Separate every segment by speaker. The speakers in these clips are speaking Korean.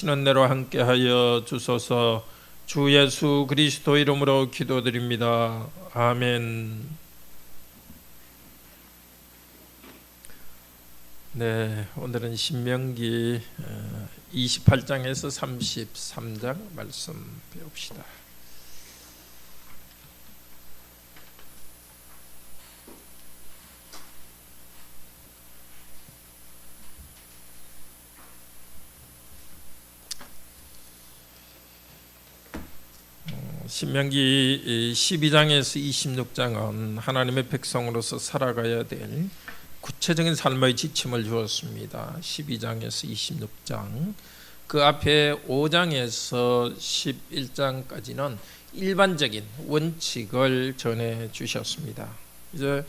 Speaker 1: 시는 대로 함께하여 주소서. 주 예수 그리스도 이름으로 기도드립니다. 아멘. 네, 오늘은 신명기 28장에서 33장 말씀 배웁시다. 신명기 12장에서 26장은 하나님의 백성으로서 살아가야 될 구체적인 삶의 지침을 주었습니다. 12장에서 26장, 그 앞에 5장에서 11장까지는 일반적인 원칙을 전해 주셨습니다. 이제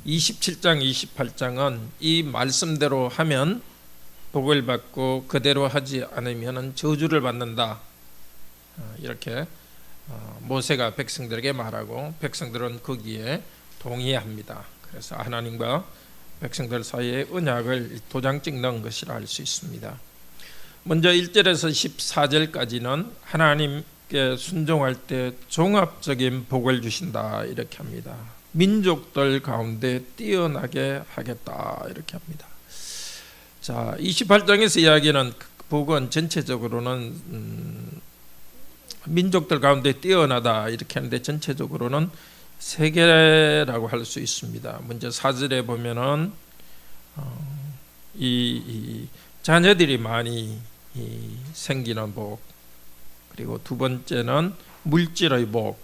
Speaker 1: 27장, 28장은 이 말씀대로 하면 복을 받고 그대로 하지 않으면 저주를 받는다, 이렇게 모세가 백성들에게 말하고 백성들은 거기에 동의합니다. 그래서 하나님과 백성들 사이에 언약을 도장 찍는 것이라 할 수 있습니다. 먼저 1절에서 14절까지는 하나님께 순종할 때 종합적인 복을 주신다, 이렇게 합니다. 민족들 가운데 뛰어나게 하겠다, 이렇게 합니다. 자, 28장에서 이야기하는 복은 전체적으로는 민족들 가운데 뛰어나다, 이렇게 하는데 전체적으로는 세 개라고 할 수 있습니다. 먼저 4절에 보면은 이 자녀들이 많이 생기는 복, 그리고 두 번째는 물질의 복,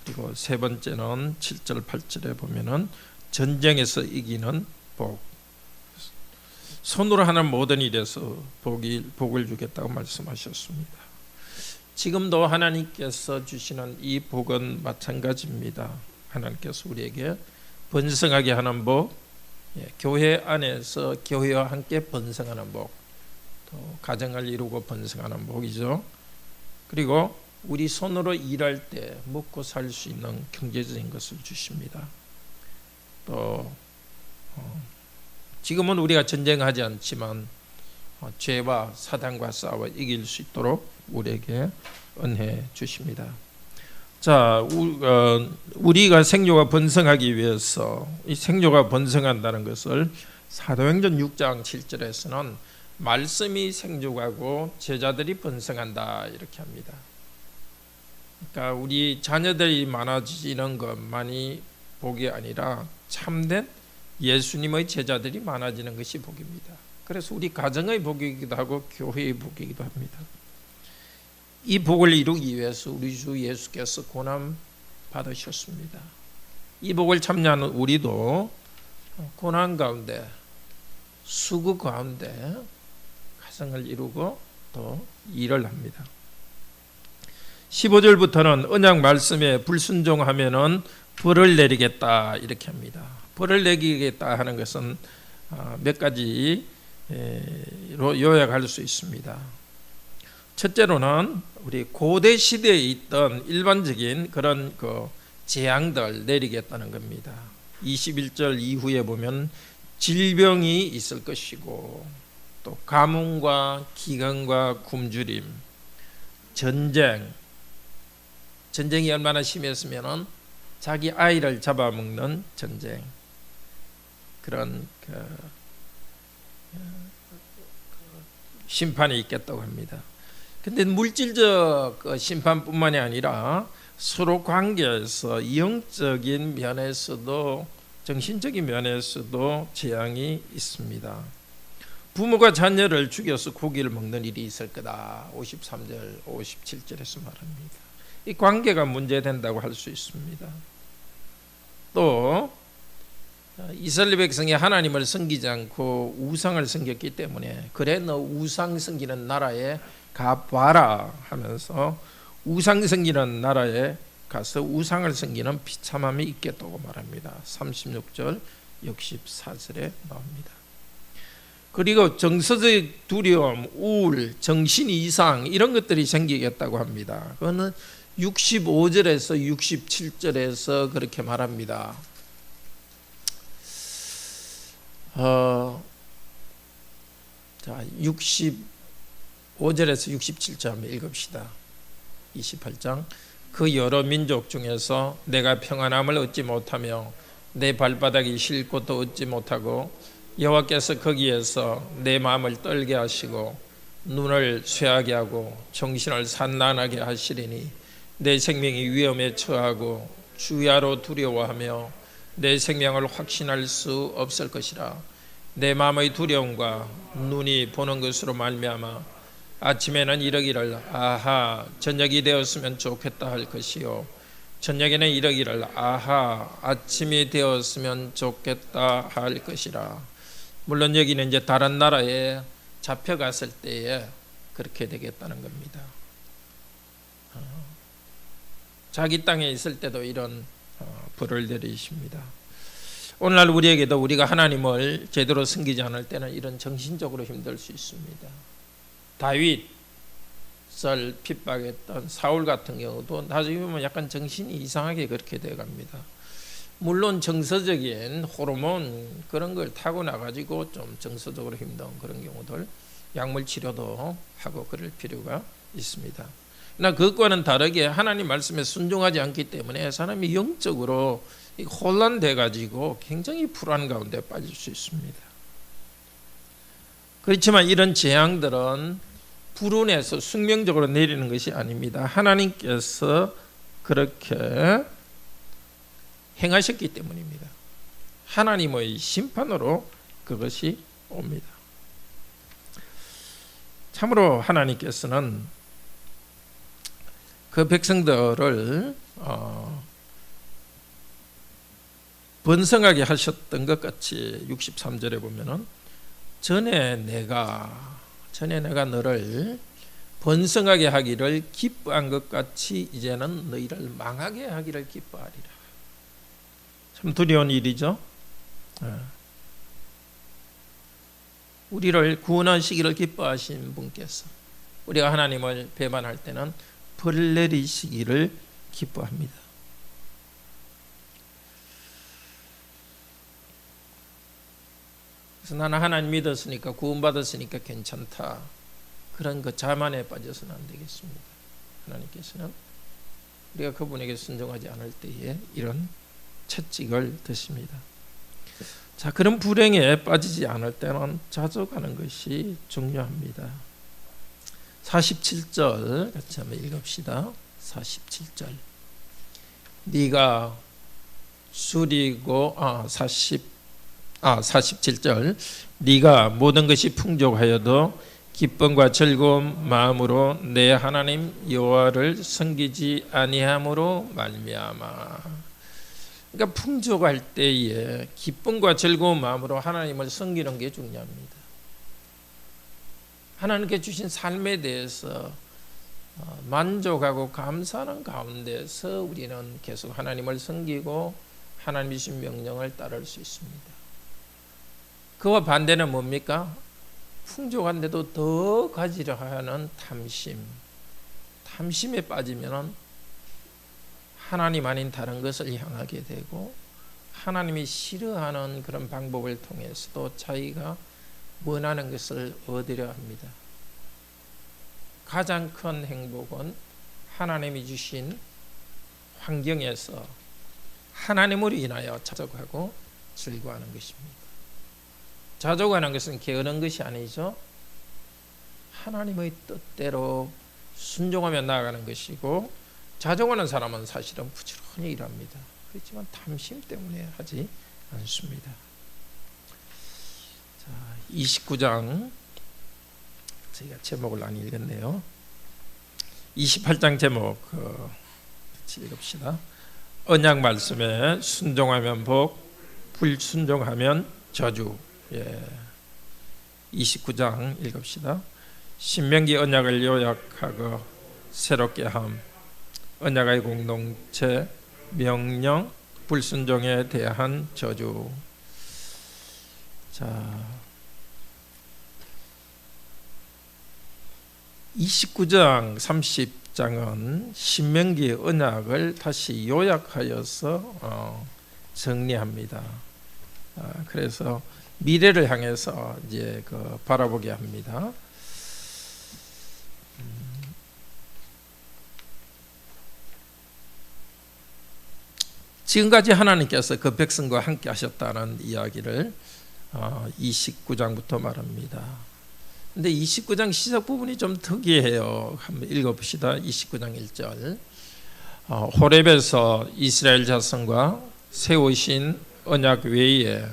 Speaker 1: 그리고 세 번째는 7절 8절에 보면은 전쟁에서 이기는 복, 손으로 하는 모든 일에서 복을 주겠다고 말씀하셨습니다. 지금도 하나님께서 주시는 이 복은 마찬가지입니다. 하나님께서 우리에게 번성하게 하는 복, 교회 안에서 교회와 함께 번성하는 복, 또 가정을 이루고 번성하는 복이죠. 그리고 우리 손으로 일할 때 먹고 살 수 있는 경제적인 것을 주십니다. 또 지금은 우리가 전쟁하지 않지만 죄와 사단과 싸워 이길 수 있도록 우리에게 은혜 주십니다. 자, 우리가 생교가 번성하기 위해서, 이 생교가 번성한다는 것을 사도행전 6장 7절에서는 말씀이 생육하고 제자들이 번성한다, 이렇게 합니다. 그러니까 우리 자녀들이 많아지는 것만이 복이 아니라 참된 예수님의 제자들이 많아지는 것이 복입니다. 그래서 우리 가정의 복이기도 하고 교회의 복이기도 합니다. 이 복을 이루기 위해서 우리 주 예수께서 고난 받으셨습니다. 이 복을 참여하는 우리도 고난 가운데, 수고 가운데 가정을 이루고 또 일을 합니다. 15절부터는 언약 말씀에 불순종하면은 벌을 내리겠다, 이렇게 합니다. 벌을 내리겠다 하는 것은 몇 가지로 요약할 수 있습니다. 첫째로는 우리 고대 시대에 있던 일반적인 그런 재앙들 내리겠다는 겁니다. 21절 이후에 보면 질병이 있을 것이고, 또 가뭄과 기근과 굶주림, 전쟁이 얼마나 심했으면은 자기 아이를 잡아먹는 전쟁, 그런 심판이 있겠다고 합니다. 근데 물질적 심판뿐만이 아니라 서로 관계에서 영적인 면에서도 정신적인 면에서도 재앙이 있습니다. 부모가 자녀를 죽여서 고기를 먹는 일이 있을 거다, 53절 57절에서 말합니다. 이 관계가 문제된다고 할 수 있습니다. 또 이스라엘 백성이 하나님을 섬기지 않고 우상을 섬겼기 때문에, 그래 너 우상 섬기는 나라에 가봐라 하면서 우상 섬기는 나라에 가서 우상을 섬기는 비참함이 있겠다고 말합니다. 36절 64절에 나옵니다. 그리고 정서적 두려움, 우울, 정신 이상, 이런 것들이 생기겠다고 합니다. 그거는 65절에서 67절에서 그렇게 말합니다. 자, 5절에서 67절 한번 읽읍시다. 28장. 그 여러 민족 중에서 내가 평안함을 얻지 못하며 내 발바닥이 쉴 곳도 얻지 못하고 여호와께서 거기에서 내 마음을 떨게 하시고 눈을 쇠하게 하고 정신을 산란하게 하시리니 내 생명이 위험에 처하고 주야로 두려워하며 내 생명을 확신할 수 없을 것이라. 내 마음의 두려움과 눈이 보는 것으로 말미암아 아침에는 이러기를 아하 저녁이 되었으면 좋겠다 할 것이요 저녁에는 이러기를 아하 아침이 되었으면 좋겠다 할 것이라. 물론 여기는 이제 다른 나라에 잡혀갔을 때에 그렇게 되겠다는 겁니다. 자기 땅에 있을 때도 이런 벌을 내리십니다. 오늘날 우리에게도 우리가 하나님을 제대로 섬기지 않을 때는 이런 정신적으로 힘들 수 있습니다. 다윗을 핍박했던 사울 같은 경우도 나중에 보면 약간 정신이 이상하게 그렇게 돼갑니다. 물론 정서적인 호르몬 그런 걸 타고나가지고 좀 정서적으로 힘든 그런 경우들 약물 치료도 하고 그럴 필요가 있습니다. 그러나 그것과는 다르게 하나님 말씀에 순종하지 않기 때문에 사람이 영적으로 혼란돼 가지고 굉장히 불안 가운데 빠질 수 있습니다. 그렇지만 이런 재앙들은 불운에서 숙명적으로 내리는 것이 아닙니다. 하나님께서 그렇게 행하셨기 때문입니다. 하나님의 심판으로 그것이 옵니다. 참으로 하나님께서는 그 백성들을 번성하게 하셨던 것 같이 63절에 보면은 전에 내가 너를 번성하게 하기를 기뻐한 것 같이 이제는 너희를 망하게 하기를 기뻐하리라. 참 두려운 일이죠. 우리를 구원하시기를 기뻐하신 분께서 우리가 하나님을 배반할 때는 벌 내리시기를 기뻐합니다. 그래서 나는 하나님 믿었으니까 구원받았으니까 괜찮다. 그런 그 자만에 빠져서는 안 되겠습니다. 하나님께서는 우리가 그분에게 순종하지 않을 때에 이런 채찍을 드십니다. 자, 그런 불행에 빠지지 않을 때는 자족하는 것이 중요합니다. 47절 같이 한번 읽읍시다. 47절. 네가 줄이고 47절. 네가 모든 것이 풍족하여도 기쁨과 즐거운 마음으로 내 하나님 여호와를 섬기지 아니함으로 말미암아. 그러니까 풍족할 때에 기쁨과 즐거운 마음으로 하나님을 섬기는 게 중요합니다. 하나님께 주신 삶에 대해서 만족하고 감사하는 가운데서 우리는 계속 하나님을 섬기고 하나님이 주신 명령을 따를 수 있습니다. 그와 반대는 뭡니까? 풍족한데도 더 가지려 하는 탐심에 빠지면 하나님 아닌 다른 것을 향하게 되고 하나님이 싫어하는 그런 방법을 통해서도 자기가 원하는 것을 얻으려 합니다. 가장 큰 행복은 하나님이 주신 환경에서 하나님으로 인하여 자족하고 즐거워하는 것입니다. 자족하는 것은 게으른 것이 아니죠. 하나님의 뜻대로 순종하며 나아가는 것이고, 자족하는 사람은 사실은 부지런히 일합니다. 그렇지만 탐심 때문에 하지 않습니다. 자, 29장 저희가 제목을 안 읽었네요. 28장 제목 같이 읽읍시다. 언약 말씀에 순종하면 복, 불순종하면 저주. 29장 읽읍시다. 신명기 언약을 요약하고 새롭게 함. 언약의 공동체, 명령, 불순종에 대한 저주. 자, 29장, 30장은 신명기 언약을 다시 요약하여서 정리합니다. 그래서 미래를 향해서 이제 바라보게 합니다. 지금까지 하나님께서 그 백성과 함께 하셨다는 이야기를 29장부터 말합니다. 근데 29장 시작 부분이 좀 특이해요. 한번 읽어봅시다. 29장 1절. 호렙에서 이스라엘 자손과 세우신 언약 외에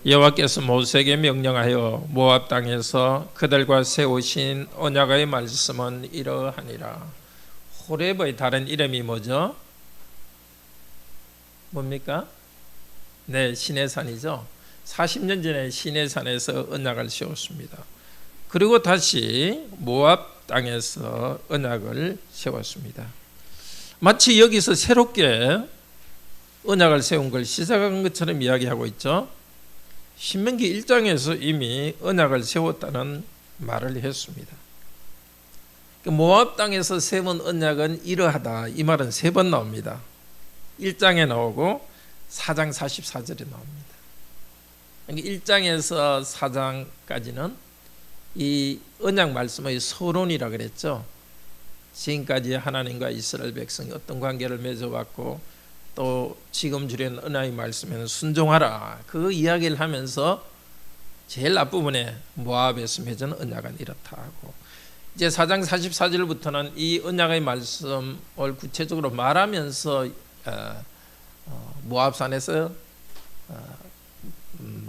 Speaker 1: 여호와께서 모세에게 명령하여 모압 땅에서 그들과 세우신 언약의 말씀은 이러하니라. 호렙의 다른 이름이 뭐죠? 뭡니까? 네, 시내산이죠. 40년 전에 시내산에서 언약을 세웠습니다. 그리고 다시 모압 땅에서 언약을 세웠습니다. 마치 여기서 새롭게 언약을 세운 걸 시작한 것처럼 이야기하고 있죠. 신명기 1장에서 이미 언약을 세웠다는 말을 했습니다. 모압 땅에서 세운 언약은 이러하다, 이 말은 3번 나옵니다. 1장에 나오고 4장 44절에 나옵니다. 1장에서 4장까지는 이 언약 말씀의 서론이라 그랬죠. 지금까지 하나님과 이스라엘 백성이 어떤 관계를 맺어왔고 또 지금 주된 언약의 말씀에는 순종하라, 그 이야기를 하면서 제일 앞부분에 모압에서 맺은 언약은 이렇다 하고, 이제 4장 44절부터는 이 언약의 말씀을 구체적으로 말하면서 모압산에서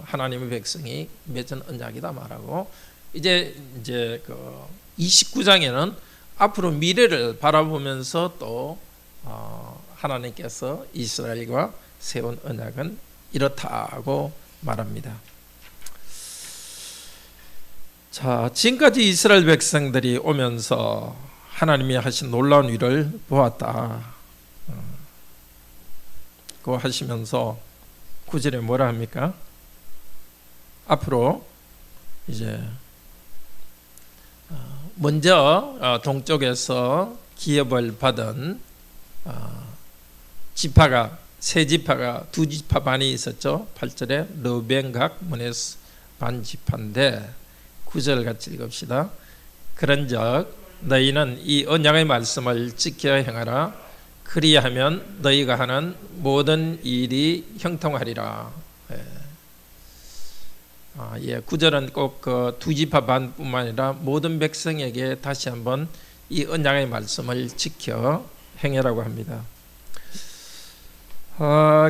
Speaker 1: 하나님의 백성이 맺은 언약이다 말하고, 이제 그 29장에는 앞으로 미래를 바라보면서 또 하나님께서 이스라엘과 세운 언약은 이렇다고 말합니다. 자, 지금까지 이스라엘 백성들이 오면서 하나님이 하신 놀라운 일을 보았다. 그거 하시면서 9절에 뭐라 합니까? 앞으로 이제 먼저 동쪽에서 기업을 받은 지파가, 세 지파가, 두 지파 반이 있었죠. 8절에 르벤각 문에스 반 지파인데 9절 같이 읽읍시다. 그런즉 너희는 이 언약의 말씀을 지켜 행하라. 그리하면 너희가 하는 모든 일이 형통하리라. 9절은 꼭 그 두 지파 반뿐만 아니라 모든 백성에게 다시 한번 이 언약의 말씀을 지켜 행하라고 합니다.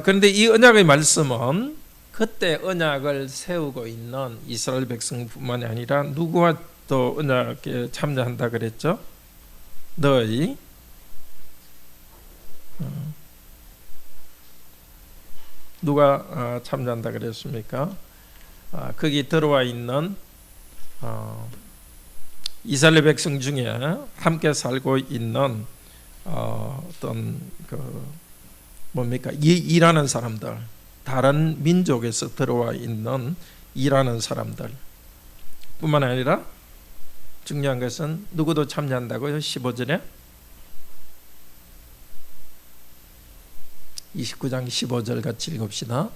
Speaker 1: 그런데 이 언약의 말씀은 그때 언약을 세우고 있는 이스라엘 백성뿐만이 아니라 누구와 또 언약에 참여한다 그랬죠? 너희 누가 참여한다 그랬습니까? 거기 들어와 있는 이스라엘 백성 중에 함께 살고 있는 어떤 그 뭡니까? 일하는 사람들, 다른 민족에서 들어와 있는 일하는 사람들 뿐만 아니라 중요한 것은 누구도 참여한다고요? 15절에 29장 15절 같이 읽읍시다.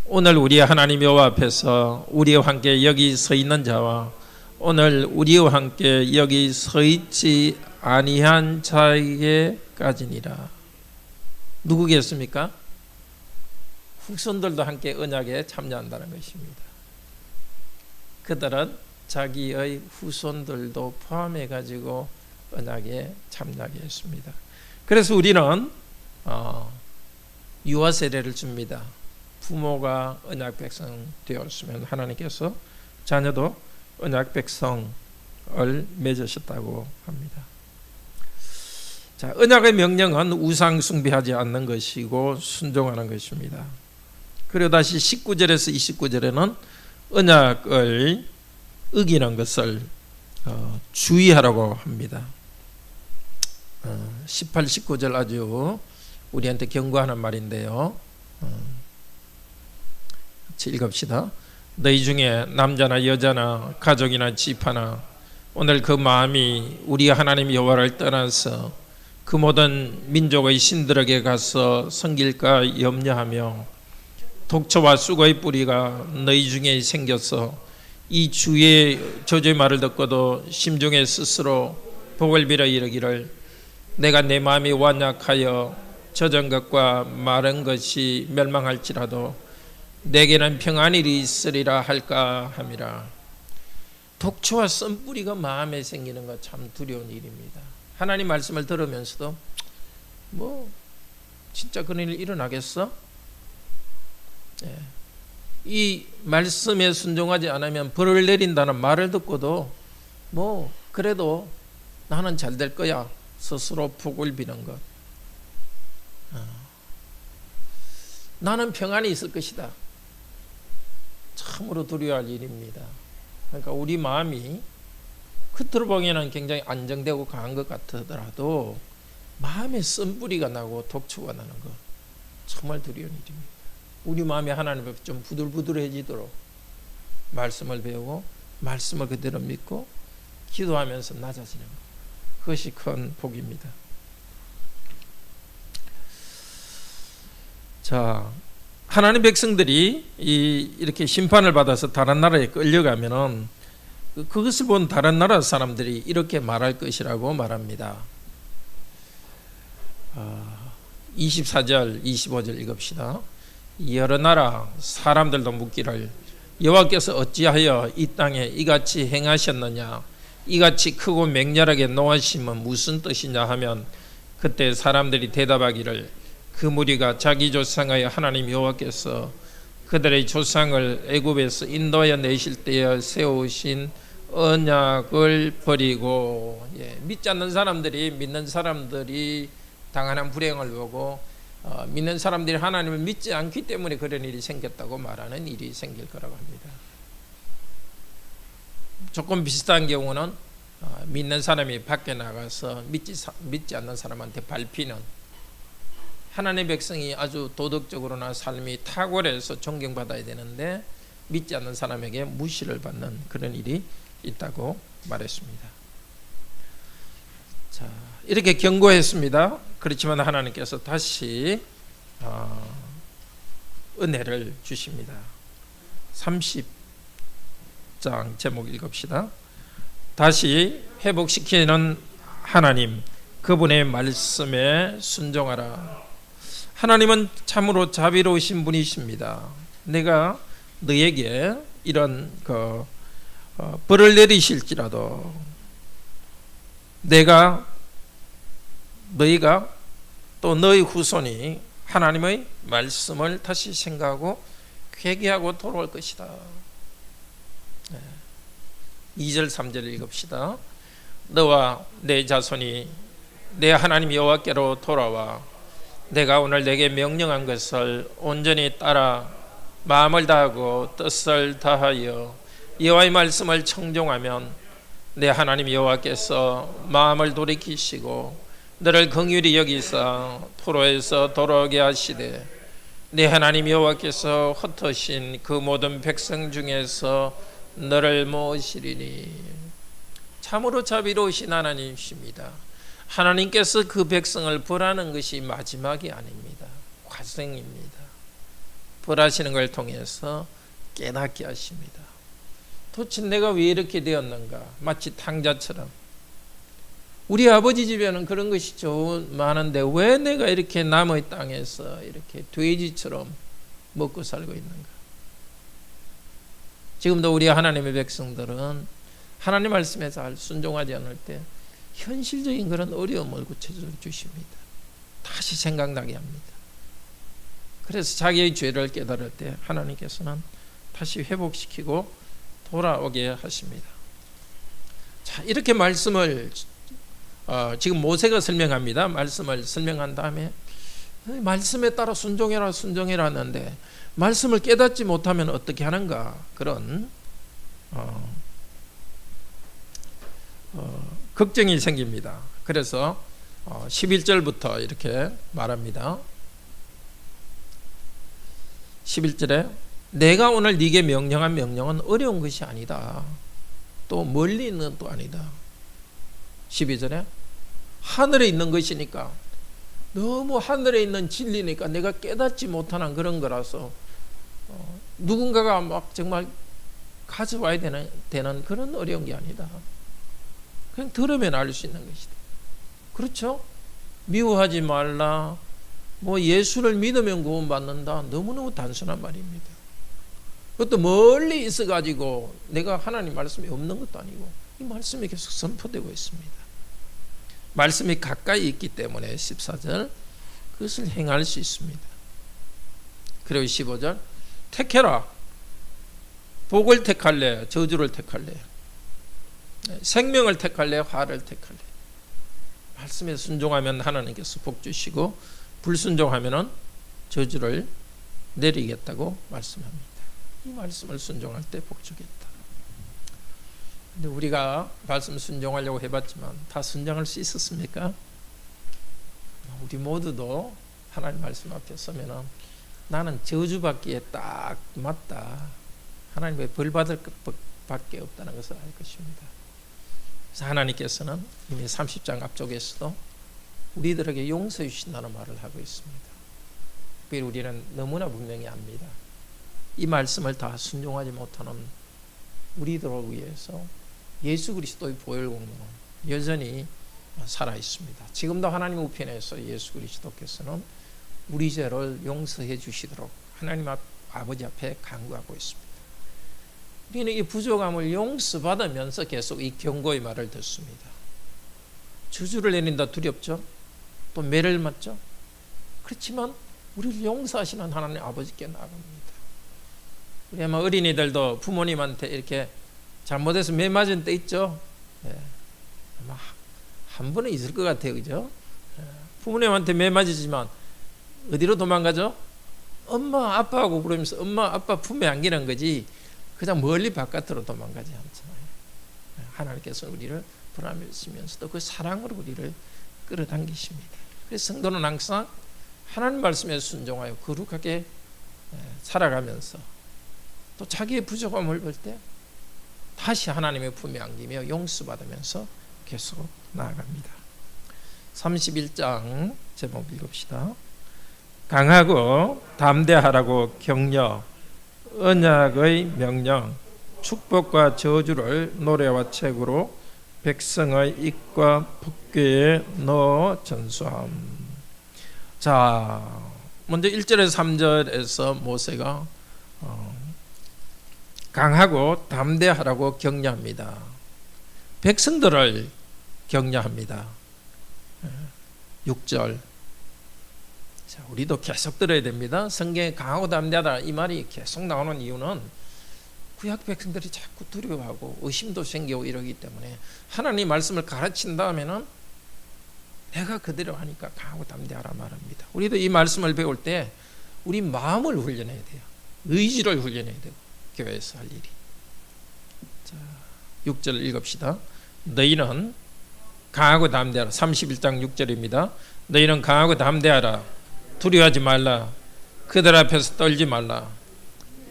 Speaker 1: 오늘 우리 하나님 여호와 앞에서 우리와 함께 여기 서 있는 자와 오늘 우리와 함께 여기 서 있지 아니한 자에게까지니라. 누구겠습니까? 후손들도 함께 언약에 참여한다는 것입니다. 그들은 자기의 후손들도 포함해 가지고 언약에 참여하게 했습니다. 그래서 우리는 유아 세례를 줍니다. 부모가 언약 백성 되었으면 하나님께서 자녀도 언약 백성을 맺으셨다고 합니다. 자, 언약의 명령은 우상 숭배하지 않는 것이고 순종하는 것입니다. 그리고 다시 19절에서 29절에는 언약을 어기는 것을 주의하라고 합니다. 18, 19절 아주 우리한테 경고하는 말인데요. 같이 읽읍시다. 너희 중에 남자나 여자나 가족이나 지파나 오늘 그 마음이 우리 하나님 여호와를 떠나서 그 모든 민족의 신들에게 가서 섬길까 염려하며 독초와 쑥의 뿌리가 너희 중에 생겨서 이 주의 저주의 말을 듣고도 심중에 스스로 복을 빌어 이르기를 내가 내 마음이 완약하여 젖은 것과 마른 것이 멸망할지라도 내게는 평안이 있으리라 할까 함이라. 독초와 쓴뿌리가 마음에 생기는 것 참 두려운 일입니다. 하나님 말씀을 들으면서도 뭐 진짜 그런 일 일어나겠어? 예. 이 말씀에 순종하지 않으면 벌을 내린다는 말을 듣고도 뭐 그래도 나는 잘 될 거야 스스로 복을 비는 것. 나는 평안이 있을 것이다. 참으로 두려워할 일입니다. 그러니까 우리 마음이 겉으로 보기에는 굉장히 안정되고 강한 것 같더라도 마음에 쓴뿌리가 나고 독초가 나는 것 정말 두려운 일입니다. 우리 마음이 하나님 앞에 좀 부들부들해지도록 말씀을 배우고 말씀을 그대로 믿고 기도하면서 낮아지는 것, 그것이 큰 복입니다. 자, 하나님 백성들이 이렇게 심판을 받아서 다른 나라에 끌려가면은 그것을 본 다른 나라 사람들이 이렇게 말할 것이라고 말합니다. 24절 25절 읽읍시다. 여러 나라 사람들도 묻기를 여호와께서 어찌하여 이 땅에 이같이 행하셨느냐, 이같이 크고 맹렬하게 노하심은 무슨 뜻이냐 하면, 그때 사람들이 대답하기를 그 무리가 자기 조상의 하나님 여호와께서 그들의 조상을 애굽에서 인도하여 내실 때에 세우신 언약을 버리고, 믿지 않는 사람들이 믿는 사람들이 당하는 불행을 보고 믿는 사람들이 하나님을 믿지 않기 때문에 그런 일이 생겼다고 말하는 일이 생길 거라고 합니다. 조금 비슷한 경우는 믿는 사람이 밖에 나가서 믿지 않는 사람한테 밟히는, 하나님의 백성이 아주 도덕적으로나 삶이 탁월해서 존경받아야 되는데 믿지 않는 사람에게 무시를 받는 그런 일이 있다고 말했습니다. 자, 이렇게 경고했습니다. 그렇지만 하나님께서 다시 은혜를 주십니다. 30장 제목 읽읍시다. 다시 회복시키는 하나님, 그분의 말씀에 순종하라. 하나님은 참으로 자비로우신 분이십니다. 내가 너에게 이런 벌을 내리실지라도 너희가 또 너희 후손이 하나님의 말씀을 다시 생각하고 회개하고 돌아올 것이다. 2절 3절 읽읍시다. 너와 내 자손이 내 하나님 여호와께로 돌아와 내가 오늘 내게 명령한 것을 온전히 따라 마음을 다하고 뜻을 다하여 여호와의 말씀을 청종하면 내 하나님 여호와께서 마음을 돌이키시고 너를 긍휼히 여기사 포로에서 돌아오게 하시되 내 하나님 여호와께서 흩으신 그 모든 백성 중에서 너를 모으시리니. 참으로 자비로우신 하나님이십니다. 하나님께서 그 백성을 벌하는 것이 마지막이 아닙니다. 과정입니다. 벌하시는 걸 통해서 깨닫게 하십니다. 도대체 내가 왜 이렇게 되었는가? 마치 탕자처럼. 우리 아버지 집에는 그런 것이 많은데 왜 내가 이렇게 남의 땅에서 이렇게 돼지처럼 먹고 살고 있는가? 지금도 우리 하나님의 백성들은 하나님 말씀에 잘 순종하지 않을 때 현실적인 그런 어려움을 구체적으로 주십니다. 다시 생각나게 합니다. 그래서 자기의 죄를 깨달을 때 하나님께서는 다시 회복시키고 돌아오게 하십니다. 자, 이렇게 말씀을 지금 모세가 설명합니다. 말씀을 설명한 다음에 말씀에 따라 순종해라 하는데 말씀을 깨닫지 못하면 어떻게 하는가, 그런 걱정이 생깁니다. 그래서 11절부터 이렇게 말합니다. 11절에 내가 오늘 네게 명령한 명령은 어려운 것이 아니다. 또 멀리 있는 것도 아니다. 12절에 하늘에 있는 것이니까, 너무 하늘에 있는 진리니까 내가 깨닫지 못하는 그런 거라서 누군가가 막 정말 가져와야 되는 그런 어려운 게 아니다. 그냥 들으면 알 수 있는 것이다. 그렇죠? 미워하지 말라, 뭐 예수를 믿으면 구원받는다. 너무너무 단순한 말입니다. 그것도 멀리 있어가지고 내가 하나님 말씀이 없는 것도 아니고 이 말씀이 계속 선포되고 있습니다. 말씀이 가까이 있기 때문에 14절 그것을 행할 수 있습니다. 그리고 15절 택해라. 복을 택할래, 저주를 택할래, 생명을 택할래, 화를 택할래. 말씀에 순종하면 하나님께서 복 주시고 불순종하면 저주를 내리겠다고 말씀합니다. 이 말씀을 순종할 때 복 주겠다. 근데 우리가 말씀 순종하려고 해봤지만 다 순종할 수 있었습니까? 우리 모두도 하나님 말씀 앞에 서면은 나는 저주받기에 딱 맞다. 하나님의 벌 받을 것밖에 없다는 것을 알 것입니다. 그래서 하나님께서는 이미 30장 앞쪽에서도 우리들에게 용서해 주신다는 말을 하고 있습니다. 특별히 우리는 너무나 분명히 압니다. 이 말씀을 다 순종하지 못하는 우리들을 위해서 예수 그리스도의 보혈 공로는 여전히 살아 있습니다. 지금도 하나님 우편에서 예수 그리스도께서는 우리 죄를 용서해 주시도록 하나님 아버지 앞에 간구하고 있습니다. 우리는 이 부족함을 용서받으면서 계속 이 경고의 말을 듣습니다. 저주를 내린다 두렵죠? 또 매를 맞죠? 그렇지만 우리를 용서하시는 하나님 아버지께 나갑니다. 우리 아마 어린이들도 부모님한테 이렇게 잘못해서 매 맞은 때 있죠? 예. 아마 한 번은 있을 것 같아요. 그죠? 예. 부모님한테 매 맞으지만 어디로 도망가죠? 엄마 아빠하고 부르면서 엄마 아빠 품에 안기는 거지 그냥 멀리 바깥으로 도망가지 않잖아요. 하나님께서 우리를 불안하시면서도 그 사랑으로 우리를 끌어당기십니다. 그래서 성도는 항상 하나님 말씀에 순종하여 거룩하게 살아가면서 또 자기의 부족함을 볼 때 다시 하나님의 품에 안기며 용서받으면서 계속 나아갑니다. 31장 제목 읽읍시다. 강하고 담대하라고 격려, 언약의 명령, 축복과 저주를 노래와 책으로 백성의 입과 북궤에 넣어 전수함. 자, 먼저 1절에서 3절에서 모세가 강하고 담대하라고 격려합니다. 백성들을 격려합니다. 6절. 자, 우리도 계속 들어야 됩니다. 성경에 강하고 담대하다 이 말이 계속 나오는 이유는 구약 백성들이 자꾸 두려워하고 의심도 생기고 이러기 때문에 하나님 말씀을 가르친 다음에는 내가 그대로 하니까 강하고 담대하라 말합니다. 우리도 이 말씀을 배울 때 우리 마음을 훈련해야 돼요. 의지를 훈련해야 되고 교회에서 할 일이. 자, 6절 읽읍시다. 너희는 강하고 담대하라. 31장 6절입니다. 너희는 강하고 담대하라. 두려워하지 말라. 그들 앞에서 떨지 말라.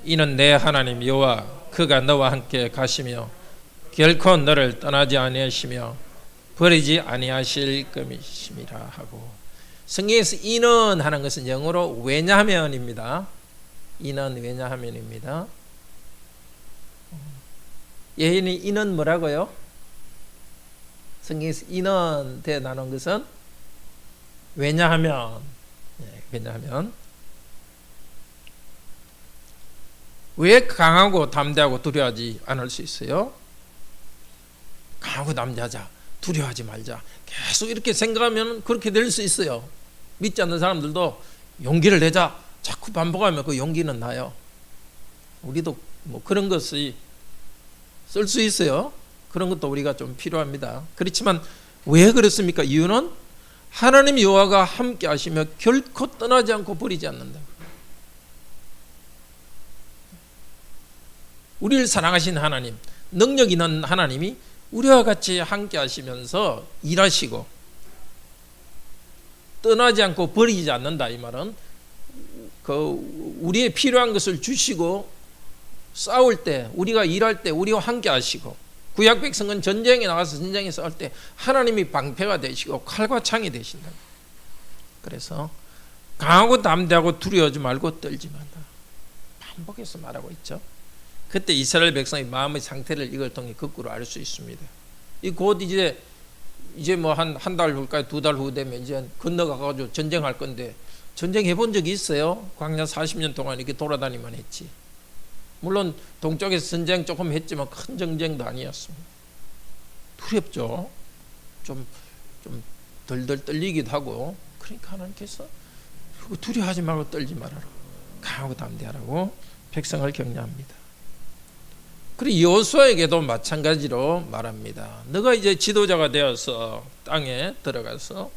Speaker 1: 이는 내 하나님 여호와 그가 너와 함께 가시며 결코 너를 떠나지 아니하시며 버리지 아니하실 것임이라 하고. 성경에서 이는 하는 것은 영어로 왜냐하면입니다. 이는 왜냐하면입니다. 예언이 이는 뭐라고요? 성경에서 이는 대 나눈 것은 왜냐하면. 왜냐하면 왜 강하고 담대하고 두려워하지 않을 수 있어요? 강하고 담대하자, 두려워하지 말자. 계속 이렇게 생각하면 그렇게 될 수 있어요. 믿지 않는 사람들도 용기를 내자. 자꾸 반복하면 그 용기는 나요. 우리도 뭐 그런 것이 쓸 수 있어요. 그런 것도 우리가 좀 필요합니다. 그렇지만 왜 그렇습니까? 이유는 하나님 여호와가 함께 하시며 결코 떠나지 않고 버리지 않는다. 우리를 사랑하신 하나님, 능력 있는 하나님이 우리와 같이 함께 하시면서 일하시고 떠나지 않고 버리지 않는다. 이 말은 그 우리의 필요한 것을 주시고 싸울 때 우리가 일할 때 우리와 함께 하시고 구약 백성은 전쟁에 나가서 전쟁에 싸울 때 하나님이 방패가 되시고 칼과 창이 되신다. 그래서 강하고 담대하고 두려워하지 말고 떨지 말라. 반복해서 말하고 있죠. 그때 이스라엘 백성의 마음의 상태를 이걸 통해 거꾸로 알 수 있습니다. 이 곧 이제 뭐 한 달 후까지 2달 후 되면 이제 건너가 가지고 전쟁할 건데 전쟁 해본 적이 있어요? 광야 40년 동안 이렇게 돌아다니만 했지. 물론 동쪽에서 전쟁 조금 했지만 큰 전쟁도 아니었습니다. 두렵죠. 좀 덜덜 떨리기도 하고. 그러니까 하나님께서 두려워하지 말고 떨지 말아라. 강하고 담대하라고 백성을 격려합니다. 그리고 여호수아에게도 마찬가지로 말합니다. 너가 이제 지도자가 되어서 땅에 들어가서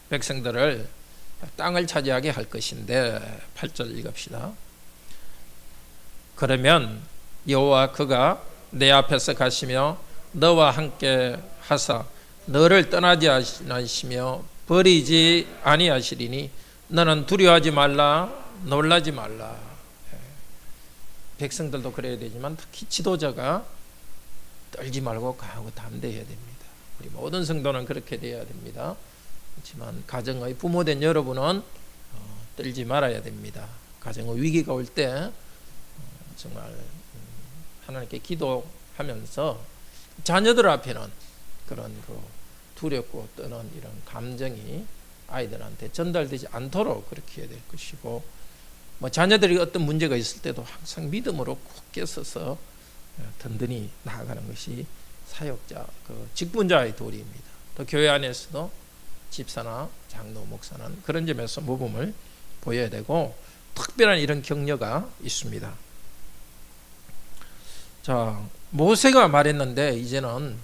Speaker 1: 백성들을 땅을 차지하게 할 것인데 8절 읽읍시다. 그러면 여호와 그가 내 앞에서 가시며 너와 함께 하사 너를 떠나지 않으시며 버리지 아니하시리니 너는 두려워하지 말라 놀라지 말라. 백성들도 그래야 되지만 특히 지도자가 떨지 말고 강하고 담대해야 됩니다. 우리 모든 성도는 그렇게 돼야 됩니다. 그렇지만 가정의 부모된 여러분은 떨지 말아야 됩니다. 가정의 위기가 올 때 정말 하나님께 기도하면서 자녀들 앞에는 그런 두렵고 떠는 이런 감정이 아이들한테 전달되지 않도록 그렇게 해야 될 것이고, 자녀들이 어떤 문제가 있을 때도 항상 믿음으로 굳게 서서 든든히 나아가는 것이 사역자, 직분자의 도리입니다. 또 교회 안에서도 집사나 장로, 목사는 그런 점에서 모범을 보여야 되고 특별한 이런 격려가 있습니다. 자, 모세가 말했는데 이제는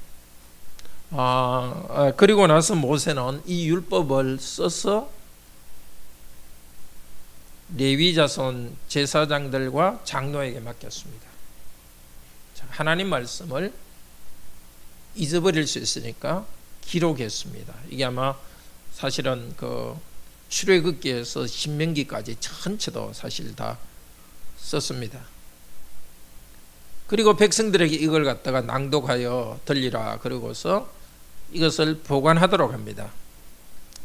Speaker 1: 그리고 나서 모세는 이 율법을 써서 레위 자손 제사장들과 장로에게 맡겼습니다. 자, 하나님 말씀을 잊어버릴 수 있으니까 기록했습니다. 이게 아마 사실은 출애굽기에서 신명기까지 전체도 사실 다 썼습니다. 그리고 백성들에게 이걸 갖다가 낭독하여 들리라 그러고서 이것을 보관하도록 합니다.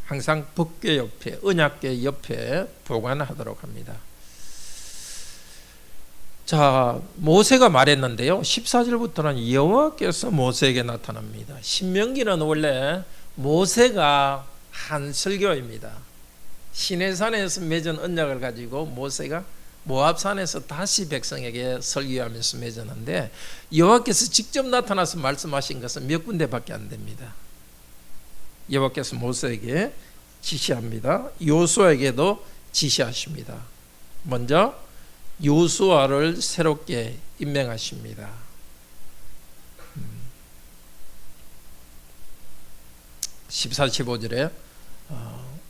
Speaker 1: 항상 법궤 옆에, 언약궤 옆에 보관하도록 합니다. 자, 모세가 말했는데요, 14절부터는 여호와께서 모세에게 나타납니다. 신명기는 원래 모세가 한 설교입니다. 시내산에서 맺은 언약을 가지고 모세가 모압산에서 다시 백성에게 설교하면서 맺었는데, 여호와께서 직접 나타나서 말씀하신 것은 몇 군데밖에 안 됩니다. 여호와께서 모세에게 지시합니다. 요수아에게도 지시하십니다. 먼저 요수아를 새롭게 임명하십니다. 14, 15절에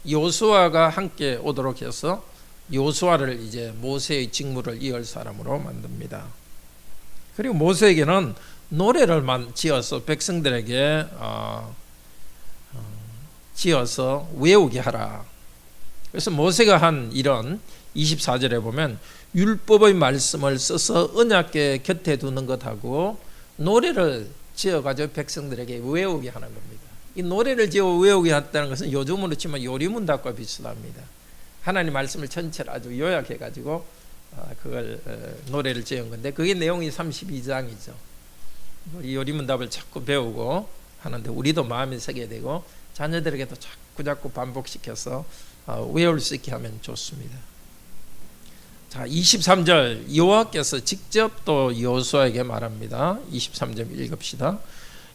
Speaker 1: 요수아가 함께 오도록 해서 요수아를 이제 모세의 직무를 이을 사람으로 만듭니다. 그리고 모세에게는 노래를 지어서 백성들에게 지어서 외우게 하라. 그래서 모세가 한 일은 24절에 보면 율법의 말씀을 써서 언약궤 곁에 두는 것하고 노래를 지어가지고 백성들에게 외우게 하는 겁니다. 이 노래를 지어 외우게 했다는 것은 요즘으로 치면 요리문답과 비슷합니다. 하나님 말씀을 전체를 아주 요약해가지고 그걸 노래를 지은 건데, 그게 내용이 32장이죠. 우리 요리문답을 자꾸 배우고 하는데 우리도 마음에 새게 되고 자녀들에게도 자꾸 반복시켜서 외울 수 있게 하면 좋습니다. 자, 23절 여호와께서 직접 또 여호수아에게 말합니다. 23절 읽읍시다.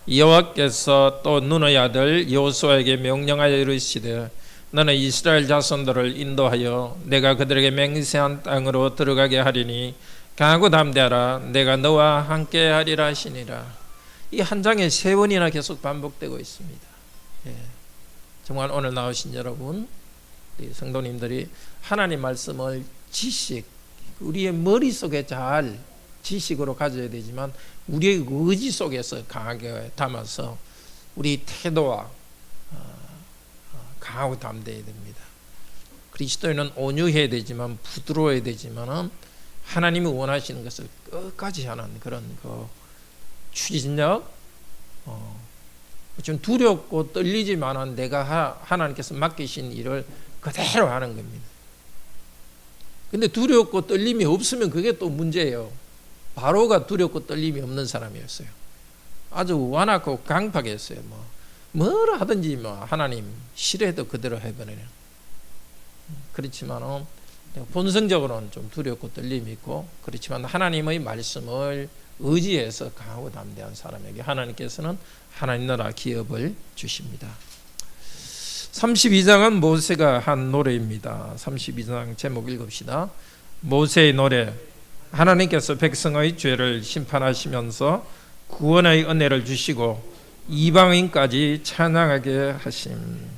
Speaker 1: 여호와께서 또 눈의 아들 여호수아에게 명령하여 이르시되 너는 이스라엘 자손들을 인도하여 내가 그들에게 맹세한 땅으로 들어가게 하리니 강하고 담대하라. 내가 너와 함께 하리라 하시니라. 이 한 장에 3번이나 계속 반복되고 있습니다. 정말 오늘 나오신 여러분, 우리 성도님들이 하나님 말씀을 지식, 우리의 머릿속에 잘 지식으로 가져야 되지만 우리의 의지 속에서 강하게 담아서 우리 태도와 강하고 담대해야 됩니다. 그리스도인은 온유해야 되지만 부드러워야 되지만 하나님이 원하시는 것을 끝까지 하는 그런 추진력, 좀 두렵고 떨리지만은 내가 하나님께서 맡기신 일을 그대로 하는 겁니다. 근데 두렵고 떨림이 없으면 그게 또 문제예요. 바로가 두렵고 떨림이 없는 사람이었어요. 아주 완악하고 강팍했어요. 뭐라 하든지 하나님 싫어해도 그대로 해버리는. 그렇지만 본성적으로는 좀 두렵고 떨림이 있고, 그렇지만 하나님의 말씀을 의지해서 강하고 담대한 사람에게 하나님께서는 하나님 나라 기업을 주십니다. 32장은 모세가 한 노래입니다. 32장 제목 읽읍시다. 모세의 노래. 하나님께서 백성의 죄를 심판하시면서 구원의 은혜를 주시고 이방인까지 찬양하게 하심.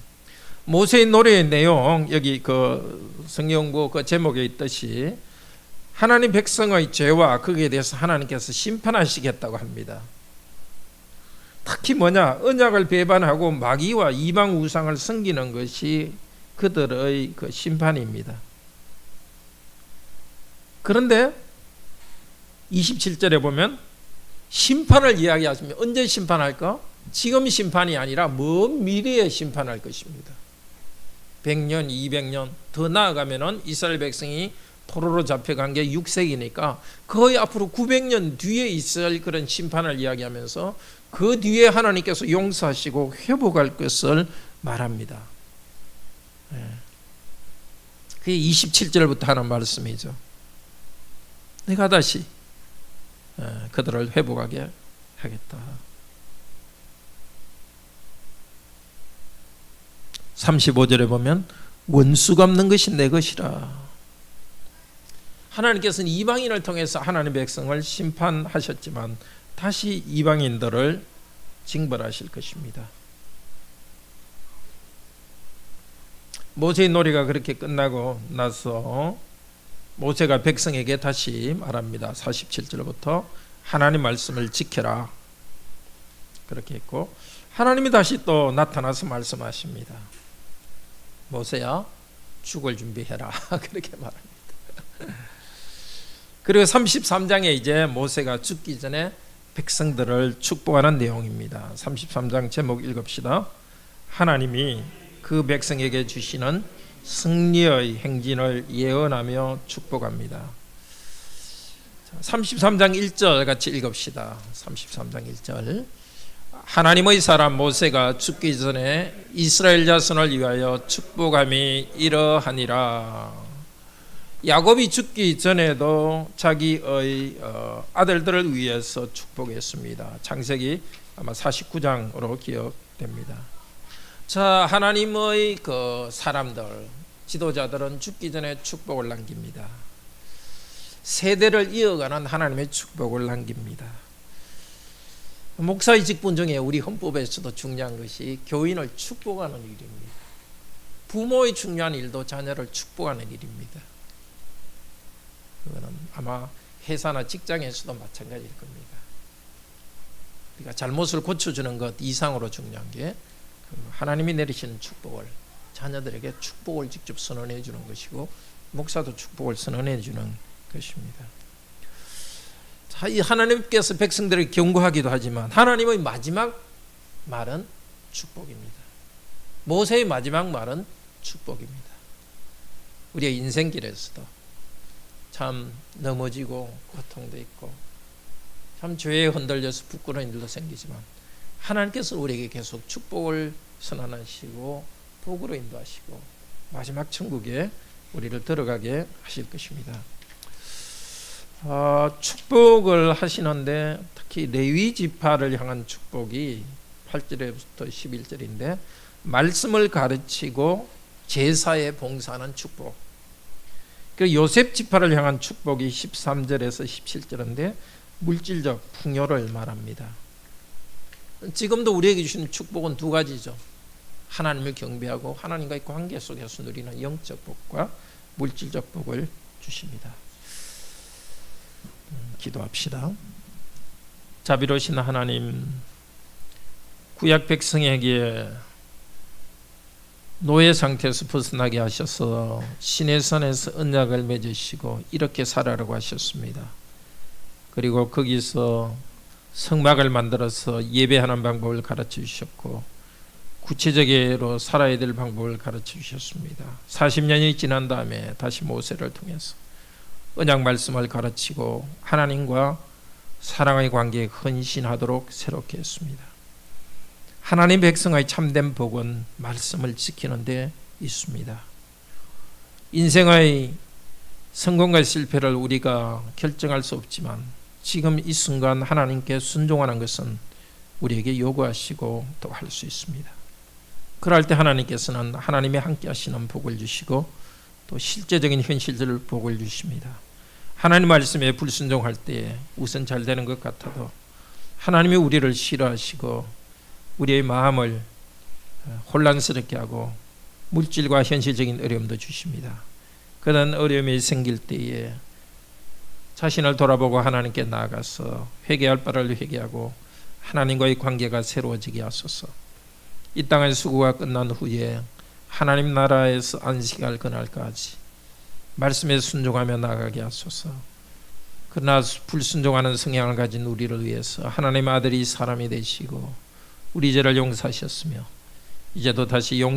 Speaker 1: 모세의 노래의 내용, 여기 그 성경구 그 제목에 있듯이 하나님 백성의 죄와 거기에 대해서 하나님께서 심판하시겠다고 합니다. 특히 뭐냐, 언약을 배반하고 마귀와 이방 우상을 섬기는 것이 그들의 그 심판입니다. 그런데 27절에 보면 심판을 이야기하시면 언제 심판할까? 지금 심판이 아니라 먼 미래에 심판할 것입니다. 100년, 200년 더 나아가면은 이스라엘 백성이 포로로 잡혀간 게 6세기니까 거의 앞으로 900년 뒤에 있을 그런 심판을 이야기하면서 그 뒤에 하나님께서 용서하시고 회복할 것을 말합니다. 그게 27절부터 하는 말씀이죠. 내가 다시 그들을 회복하게 하겠다. 35절에 보면 원수 갚는 것이 내 것이라. 하나님께서는 이방인을 통해서 하나님의 백성을 심판하셨지만 다시 이방인들을 징벌하실 것입니다. 모세의 노래가 그렇게 끝나고 나서 모세가 백성에게 다시 말합니다. 47절부터 하나님 말씀을 지켜라 그렇게 했고, 하나님이 다시 또 나타나서 말씀하십니다. 모세야, 죽을 준비해라 그렇게 말합니다. 그리고 33장에 이제 모세가 죽기 전에 백성들을 축복하는 내용입니다. 33장 제목 읽읍시다. 하나님이 그 백성에게 주시는 승리의 행진을 예언하며 축복합니다. 33장 1절 같이 읽읍시다. 33장 1절. 하나님의 사람 모세가 죽기 전에 이스라엘 자손을 위하여 축복함이 이러하니라. 야곱이 죽기 전에도 자기의 아들들을 위해서 축복했습니다. 창세기 아마 49장으로 기억됩니다. 자, 하나님의 그 사람들, 지도자들은 죽기 전에 축복을 남깁니다. 세대를 이어가는 하나님의 축복을 남깁니다. 목사의 직분 중에 우리 헌법에서도 중요한 것이 교인을 축복하는 일입니다. 부모의 중요한 일도 자녀를 축복하는 일입니다. 그거는 아마 회사나 직장에서도 마찬가지일 겁니다. 우리가 잘못을 고쳐주는 것 이상으로 중요한 게 하나님이 내리시는 축복을, 자녀들에게 축복을 직접 선언해 주는 것이고, 목사도 축복을 선언해 주는 것입니다. 자, 이 하나님께서 백성들을 경고하기도 하지만 하나님의 마지막 말은 축복입니다. 모세의 마지막 말은 축복입니다. 우리의 인생길에서도 참 넘어지고 고통도 있고 참 죄에 흔들려서 부끄러운 일도 생기지만 하나님께서 우리에게 계속 축복을 선언하시고 복으로 인도하시고 마지막 천국에 우리를 들어가게 하실 것입니다. 축복을 하시는데 특히 레위 지파를 향한 축복이 8절부터 11절인데 말씀을 가르치고 제사에 봉사하는 축복, 그리고 요셉 지파를 향한 축복이 13절에서 17절인데 물질적 풍요를 말합니다. 지금도 우리에게 주시는 축복은 두 가지죠. 하나님을 경배하고 하나님과의 관계 속에서 누리는 영적 복과 물질적 복을 주십니다. 기도합시다. 자비로우신 하나님, 구약 백성에게 노예 상태에서 벗어나게 하셔서 시내산에서 언약을 맺으시고 이렇게 살아라고 하셨습니다. 그리고 거기서 성막을 만들어서 예배하는 방법을 가르쳐 주셨고 구체적으로 살아야 될 방법을 가르쳐 주셨습니다. 40년이 지난 다음에 다시 모세를 통해서 언약 말씀을 가르치고 하나님과 사랑의 관계에 헌신하도록 새롭게 했습니다. 하나님 백성의 참된 복은 말씀을 지키는 데 있습니다. 인생의 성공과 실패를 우리가 결정할 수 없지만 지금 이 순간 하나님께 순종하는 것은 우리에게 요구하시고 또 할 수 있습니다. 그럴 때 하나님께서는 하나님이 함께 하시는 복을 주시고 또 실제적인 현실들을 복을 주십니다. 하나님 말씀에 불순종할 때 우선 잘 되는 것 같아도 하나님이 우리를 싫어하시고 우리의 마음을 혼란스럽게 하고 물질과 현실적인 어려움도 주십니다. 그런 어려움이 생길 때에 자신을 돌아보고 하나님께 나아가서 회개할 바를 회개하고 하나님과의 관계가 새로워지게 하소서. 이 땅의 수고가 끝난 후에 하나님 나라에서 안식할 그날까지 말씀에 순종하며 나아가게 하소서. 그러나 불순종하는 성향을 가진 우리를 위해서 하나님의 아들이 사람이 되시고 우리 죄를 용서하셨으며 이제도 다시